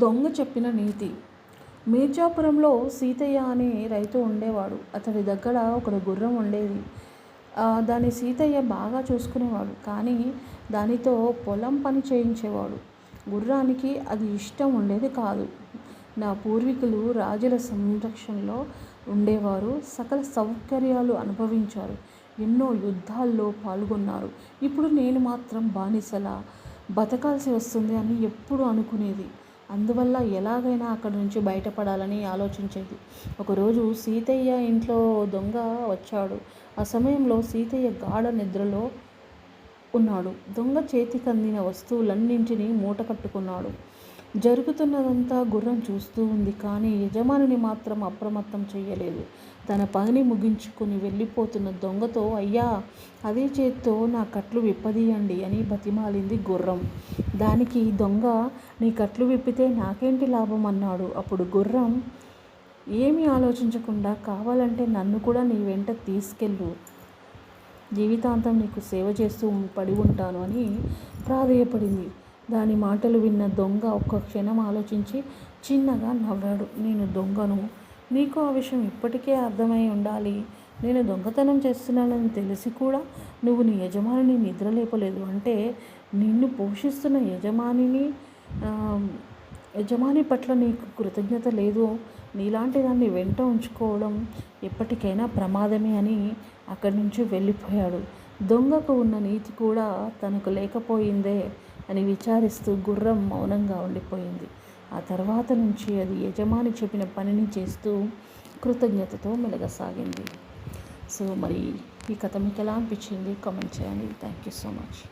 దొంగ చెప్పిన నీతి. మీర్జాపురంలో సీతయ్య అనే రైతు ఉండేవాడు. అతడి దగ్గర ఒక గుర్రం ఉండేది. దాన్ని సీతయ్య బాగా చూసుకునేవాడు. కానీ దానితో పొలం పని చేయించేవాడు. గుర్రానికి అది ఇష్టం ఉండేది కాదు. నా పూర్వీకులు రాజుల సంరక్షణలో ఉండేవారు. సకల సౌకర్యాలు అనుభవించారు. ఎన్నో యుద్ధాల్లో పాల్గొన్నారు. ఇప్పుడు నేను మాత్రం బానిసలా బతకాల్సి వస్తుంది అని ఎప్పుడూ అనుకునేది. అందువల్ల ఎలాగైనా అక్కడి నుంచి బయటపడాలని ఆలోచించేది. ఒకరోజు సీతయ్య ఇంట్లో దొంగ వచ్చాడు. ఆ సమయంలో సీతయ్య గాఢ నిద్రలో ఉన్నాడు. దొంగ చేతికందిన వస్తువులన్నింటినీ మూట కట్టుకున్నాడు. జరుగుతున్నదంతా గుర్రం చూస్తూ ఉంది. కానీ యజమానిని మాత్రం అప్రమత్తం చేయలేదు. తన పని ముగించుకుని వెళ్ళిపోతున్న దొంగతో, అయ్యా, అదే చేత్తో నా కట్లు విప్పదీయండి అని బతిమాలింది గుర్రం. దానికి దొంగ, నీ కట్లు విప్పితే నాకేంటి లాభం అన్నాడు. అప్పుడు గుర్రం ఏమీ ఆలోచించకుండా, కావాలంటే నన్ను కూడా నీ వెంట తీసుకెళ్ళు, జీవితాంతం నీకు సేవ చేస్తూ పడి ఉంటాను అని ప్రాధేయపడింది. దాని మాటలు విన్న దొంగ ఒక్క క్షణం ఆలోచించి చిన్నగా నవ్వాడు. నేను దొంగను, నీకు ఆ విషయం ఇప్పటికే అర్థమై ఉండాలి. నేను దొంగతనం చేస్తున్నానని తెలిసి కూడా నువ్వు నీ యజమానిని నిద్రలేపలేదు అంటే నిన్ను పోషిస్తున్న యజమాని పట్ల నీకు కృతజ్ఞత లేదు. నీలాంటి దాన్ని వెంట ఉంచుకోవడం ఎప్పటికైనా ప్రమాదమే అని అక్కడి నుంచి వెళ్ళిపోయాడు. దొంగకు ఉన్న నీతి కూడా తనకు లేకపోయిందే అని విచారిస్తూ గుర్రం మౌనంగా ఉండిపోయింది. ఆ తర్వాత నుంచి అది యజమాని చెప్పిన పనిని చేస్తూ కృతజ్ఞతతో మెలగసాగింది. సో మరి ఈ కథ మీకు ఎలా అనిపించింది కామెంట్ చేయండి. Thank you so much.